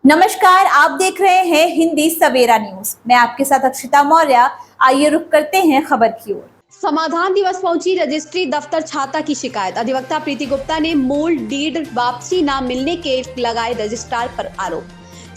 नमस्कार, आप देख रहे हैं हिंदी सवेरा न्यूज। मैं आपके साथ अक्षिता मौर्य। आइए रुक करते हैं खबर की ओर। समाधान दिवस पहुंची रजिस्ट्री दफ्तर छाता की शिकायत। अधिवक्ता प्रीति गुप्ता ने मूल डीड वापसी न मिलने के लगाए रजिस्ट्रार पर आरोप।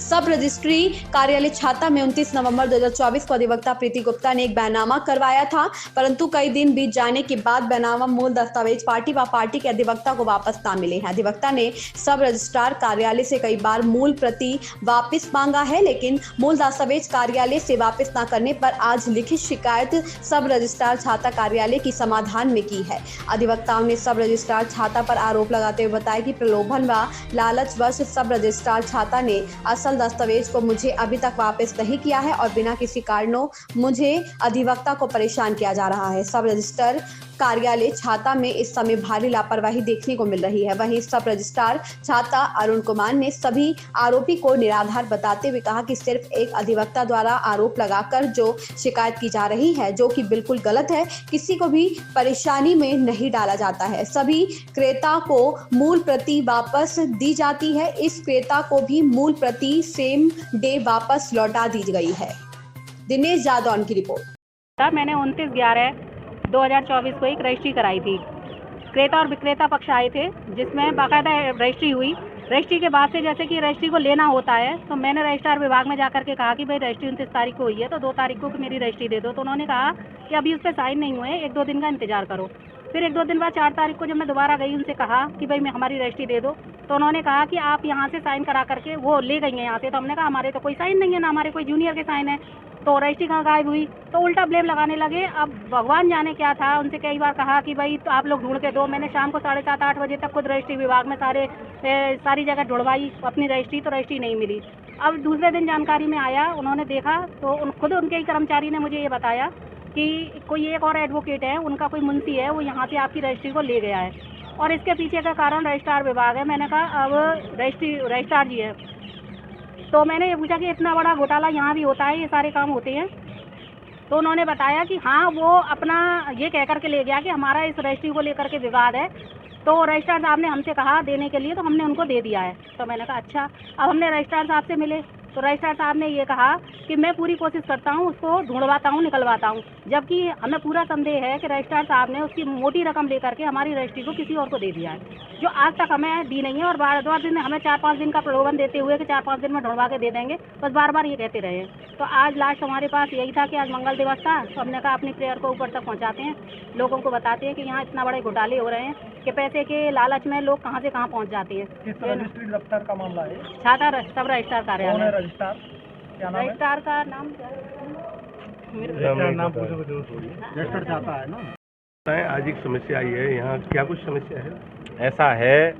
सब रजिस्ट्री कार्यालय छाता में 29 नवंबर 2024 को अधिवक्ता प्रीति गुप्ता ने एक बैनामा करवाया था, परंतु कई दिन बीत जाने के बाद बैनामा मूल दस्तावेज पार्टी व पार्टी के अधिवक्ता को वापस न मिले हैं। अधिवक्ता ने सब रजिस्ट्रार कार्यालय से कई बार मूल प्रति वापस मांगा है, लेकिन मूल दस्तावेज कार्यालय से वापस न करने पर आज लिखित शिकायत सब रजिस्ट्रार छाता कार्यालय की समाधान में की है। अधिवक्ताओं ने सब रजिस्ट्रार छाता पर आरोप लगाते हुए बताया कि प्रलोभन व लालचवश सब रजिस्ट्रार छाता ने असल दस्तावेज को मुझे अभी तक वापस नहीं किया है और बिना किसी कारणों मुझे अधिवक्ता को परेशान किया जा रहा है। सब रजिस्ट्रार कार्यालय छाता में इस समय भारी लापरवाही देखने को मिल रही है। वहीं सब रजिस्ट्रार छाता अरुण कुमार ने सभी आरोपी को निराधार बताते हुए कहा कि सिर्फ एक अधिवक्ता द्वारा आरोप लगाकर जो शिकायत की जा रही है, जो कि बिल्कुल गलत है, किसी को भी परेशानी में नहीं डाला जाता है। सभी क्रेता को मूल प्रति वापस दी जाती है। इस क्रेता को भी मूल प्रति सेम डे वापस लौटा दी गई है। दिनेश जादौन की रिपोर्ट। मैंने 29/11/2024 को एक रजिस्ट्री कराई थी। क्रेता और विक्रेता पक्ष आए थे, जिसमें बाकायदा रजिस्ट्री हुई। रजिस्ट्री के बाद से जैसे कि रजिस्ट्री को लेना होता है, तो मैंने रजिस्ट्रार विभाग में जाकर के कहा कि भाई रजिस्ट्री 29 तारीख को हुई है, तो 2 तारीख को मेरी रजिस्ट्री दे दो। तो उन्होंने कहा कि अभी उस पर साइन नहीं हुए, 1-2 दिन का इंतजार करो। फिर 1-2 दिन बाद 4 तारीख को जब मैं दोबारा गई, उनसे कहा कि भाई मैं हमारी रजिस्ट्री दे दो, तो उन्होंने कहा कि आप यहाँ से साइन करा करके वो ले गई हैं यहाँ से। तो हमने कहा हमारे तो कोई साइन नहीं है, ना हमारे कोई जूनियर के साइन है, तो रजिस्ट्री कहाँ गायब हुई। तो उल्टा ब्लेम लगाने लगे। अब भगवान जाने क्या था। उनसे कई बार कहा कि भाई तो आप लोग ढूंढ के दो। मैंने शाम को 7:30-8 बजे तक खुद रजिस्ट्री विभाग में सारी जगह ढूंढवाई अपनी रजिस्ट्री, तो रजिस्ट्री नहीं मिली। अब दूसरे दिन जानकारी में आया, उन्होंने देखा तो खुद उनके ही कर्मचारी ने मुझे ये बताया कि कोई एक और एडवोकेट है, उनका कोई मुंशी है, वो यहाँ से आपकी रजिस्ट्री को ले गया है और इसके पीछे का कारण रजिस्ट्रार विभाग है। मैंने कहा अब रजिस्ट्रार जी है, तो मैंने ये पूछा कि इतना बड़ा घोटाला यहाँ भी होता है, ये सारे काम होते हैं? तो उन्होंने बताया कि हाँ, वो अपना ये कह कर के ले गया कि हमारा इस रजिस्ट्री को लेकर के विवाद है, तो रजिस्ट्रार साहब ने हमसे कहा देने के लिए, तो हमने उनको दे दिया है। तो मैंने कहा अच्छा। अब हमने रजिस्ट्रार साहब से मिले, तो रजिस्ट्रार साहब ने ये कहा कि मैं पूरी कोशिश करता हूँ, उसको ढूंढवाता हूँ, निकलवाता हूँ, जबकि हमें पूरा संदेह है कि रजिस्ट्रार साहब ने उसकी मोटी रकम लेकर के हमारी रजिस्ट्री को किसी और को दे दिया है, जो आज तक हमें दी नहीं है। और बार-बार दिन हमें 4-5 दिन का प्रलोभन देते हुए कि 4-5 दिन में ढूंढवा के दे देंगे, बस बार-बार ये कहते रहे। तो आज लास्ट हमारे पास यही था कि आज मंगल दिवस था, तो हमने कहा अपनी प्रेयर को ऊपर तक पहुँचाते हैं, लोगों को बताते हैं कि यहाँ इतना बड़े घोटाले हो रहे हैं कि पैसे के लालच में लोग कहाँ से कहाँ पहुँच जाते हैं। किस रजिस्ट्री दफ्तर का मामला है? छाता सब रजिस्ट्रार कार्यालय। रजिस्ट्रार क्या नाम है? रजिस्ट्रार का नाम क्या है? नाम रजिस्टर छाता है ना। आज एक समस्या आई है, यहाँ क्या कुछ समस्या है? ऐसा है,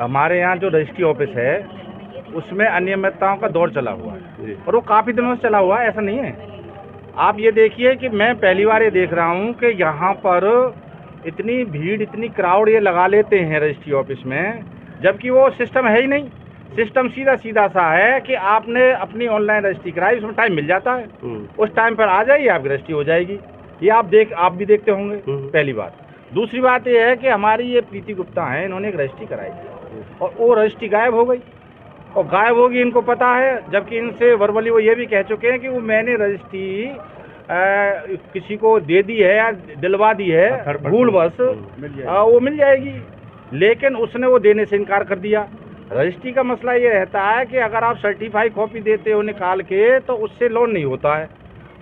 हमारे यहाँ जो रजिस्ट्री ऑफिस है उसमें अनियमितताओं का दौर चला हुआ है और वो काफ़ी दिनों से चला हुआ है, ऐसा नहीं है। आप ये देखिए कि मैं पहली बार ये देख रहा हूँ कि यहाँ पर इतनी भीड़, इतनी क्राउड ये लगा लेते हैं रजिस्ट्री ऑफिस में, जबकि वो सिस्टम है ही नहीं। सिस्टम सीधा सा है कि आपने अपनी ऑनलाइन रजिस्ट्री कराई, उसमें टाइम मिल जाता है, उस टाइम पर आ जाइए, आपकी रजिस्ट्री हो जाएगी। ये आप भी देखते होंगे। पहली बात। दूसरी बात ये है कि हमारी ये प्रीति गुप्ता हैं, इन्होंने एक रजिस्ट्री कराई थी और वो रजिस्ट्री गायब हो गई, और गायब होगी इनको पता है, जबकि इनसे वर्बली वो ये भी कह चुके हैं कि वो मैंने रजिस्ट्री किसी को दे दी है या दिलवा दी है भूलवश, वो मिल जाएगी, लेकिन उसने वो देने से इनकार कर दिया। रजिस्ट्री का मसला ये रहता है कि अगर आप सर्टिफाइड कॉपी देते हो निकाल के, तो उससे लोन नहीं होता है,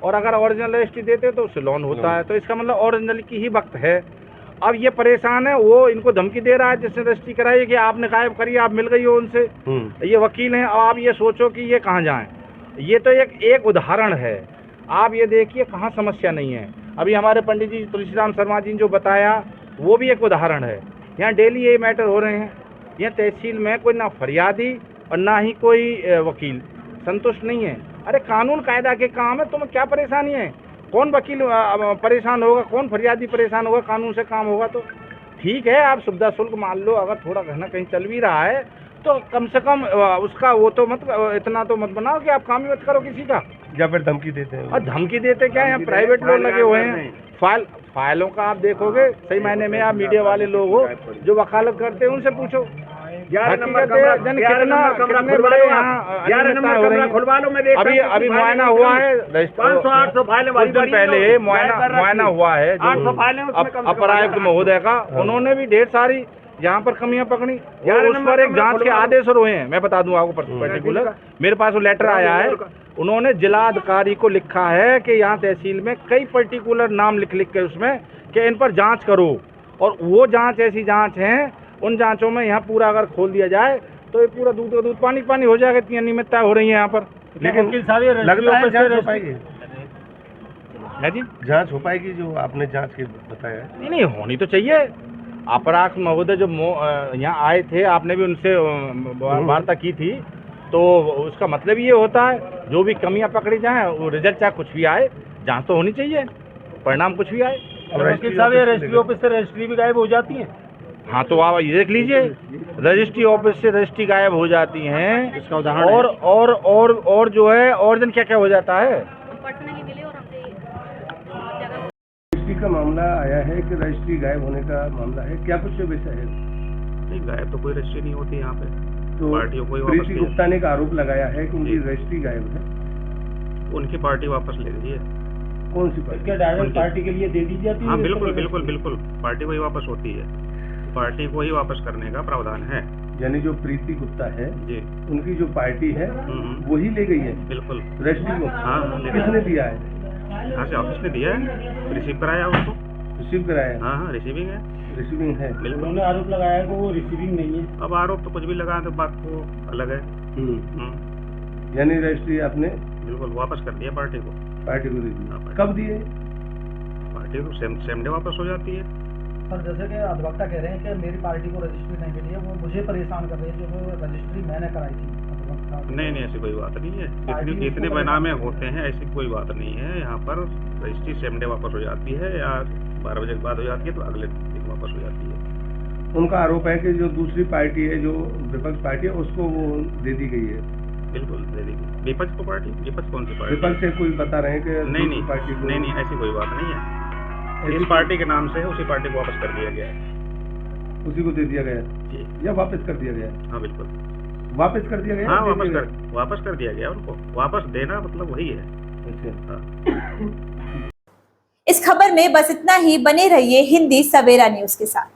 और अगर ओरिजिनल रजिस्ट्री देते हो तो उससे लोन होता है। तो इसका मतलब ओरिजिनल की ही वक्त है। अब ये परेशान है, वो इनको धमकी दे रहा है जिसने रजिस्ट्री कराई कि आपने गायब करी, आप मिल गई हो उनसे। ये वकील हैं, अब आप ये सोचो कि ये कहाँ जाएं। ये तो एक उदाहरण है। आप ये देखिए कहाँ समस्या नहीं है। अभी हमारे पंडित जी तुलसीराम शर्मा जी ने जो बताया, वो भी एक उदाहरण है। यहाँ डेली ये मैटर हो रहे हैं। यह तहसील में कोई ना फरियादी और ना ही कोई वकील संतुष्ट नहीं है। अरे कानून कायदा के काम है, तुम्हें क्या परेशानी है? कौन वकील परेशान होगा, कौन फरियादी परेशान होगा? कानून से काम होगा तो ठीक है। आप सुविधा शुल्क मान लो, अगर थोड़ा कहना कहीं चल भी रहा है तो कम से कम उसका वो तो मत, इतना तो मत बनाओ कि आप काम ही मत करो किसी का। या फिर धमकी देते हैं? और धमकी देते क्या है, यहाँ प्राइवेट लोग लगे हुए हैं। फाइलों का आप देखोगे, सही मायने में आप मीडिया वाले लोग हो जो वकालत करते हैं, उनसे पूछो। खुलवा लो। मैं देख अभी मुआयना हुआ है, 500-800 फाइलें कुछ दिन पहले मुआयना हुआ है 800 फाइलें अपर आयुक्त महोदय का, उन्होंने भी ढेर सारी यहाँ पर कमियां पकड़ी और उस पर एक जांच के आदेश हुए हैं। मैं बता दूं आपको पर्टिकुलर, मेरे पास वो लेटर आया है, उन्होंने जिला अधिकारी को लिखा है कि यहाँ तहसील में कई पर्टिकुलर नाम लिख के उसमें कि इन पर जांच करो, और वो जांच ऐसी जांच है, उन जांचों में यहाँ पूरा अगर खोल दिया जाए तो ये पूरा दूध का दूध पानी पानी हो जाएगा। इतनी अनियमितताएं हो रही है यहाँ पर, लेकिन लगता है जांच हो पाएगी है जी, जांच हो पाएगी जो आपने जांच की बताया? नहीं होनी तो चाहिए। अपराध महोदय जो यहाँ आए थे, आपने भी उनसे वार्ता की थी, तो उसका मतलब ये होता है जो भी कमियां पकड़ी जाएं, वो रिजल्ट चाहे कुछ भी आए, जांच तो होनी चाहिए, परिणाम कुछ भी आए। रजिस्ट्री ऑफिस से रजिस्ट्री भी गायब हो जाती है। हाँ तो आप ये देख लीजिए, रजिस्ट्री ऑफिस से रजिस्ट्री गायब हो जाती हैं, इसका उदाहरण और जो है और दिन क्या क्या हो जाता है। रजिस्ट्री का मामला आया है कि रजिस्ट्री गायब होने का मामला है, क्या कुछ विषय है? नहीं, गायब तो कोई रजिस्ट्री नहीं होती यहाँ पे, तो पार्टियों को प्रीति गुप्ता ने एक आरोप लगाया है कि उनकी रजिस्ट्री गायब है। उनकी पार्टी वापस ले गई है। कौन सी पार्टी? क्या डायरेक्ट पार्टी के लिए दे दी जाती है? हाँ बिल्कुल, पार्टी वही वापस होती है, पार्टी को ही वापस करने का प्रावधान है। यानी जो प्रीति गुप्ता है जी, उनकी जो पार्टी है वही ले गई है बिल्कुल। रजिस्ट्री को? हाँ, किसने दिया है? यहाँ से ऑफिस ने दिया है, रिसीव कराया उसको। रिसीव कराया? हाँ, रिसीविंग है। रिसीविंग है। बिल्कुल। उन्होंने आरोप लगाया है कि वो रिसीविंग नहीं है। अब आरोप तो कुछ भी लगा तो बात तो अलग है। यानी रजिस्ट्री आपने बिल्कुल वापस कर दिया पार्टी को। पार्टी को दे दी? हाँ, कब दिए? पार्टी को सेम डे वापस हो जाती है। सर जैसे कि अधिवक्ता कह रहे हैं कि मेरी पार्टी को रजिस्ट्री नहीं मिली है, वो मुझे परेशान कर रही है, जो रजिस्ट्री मैंने कराई थी। नहीं, ऐसी कोई बात नहीं है। जितने बैनामे होते हैं ऐसी कोई बात नहीं है। यहाँ पर रजिस्ट्री सेम डे वापस हो जाती है या 12 बजे के बाद हो जाती है, तो अगले दिन वापस हो जाती है। उनका आरोप है कि जो दूसरी पार्टी है, जो विपक्ष पार्टी है, उसको वो दे दी गई है। बिल्कुल दे देगी। विपक्ष को पार्टी? विपक्ष कौन सी पार्टी? विपक्ष से कोई बता रहे हैं कि नहीं पार्टी को? नहीं, ऐसी कोई बात नहीं है। इस पार्टी के नाम से है, उसी पार्टी को वापस कर दिया गया है। उसी को दे दिया गया जी, या वापस कर दिया गया? हाँ बिल्कुल, वापस कर दिया गया? हाँ वापस कर दिया गया उनको। वापस देना मतलब वही है। अच्छा। हाँ। इस खबर में बस इतना ही। बने रहिए हिंदी सवेरा न्यूज के साथ।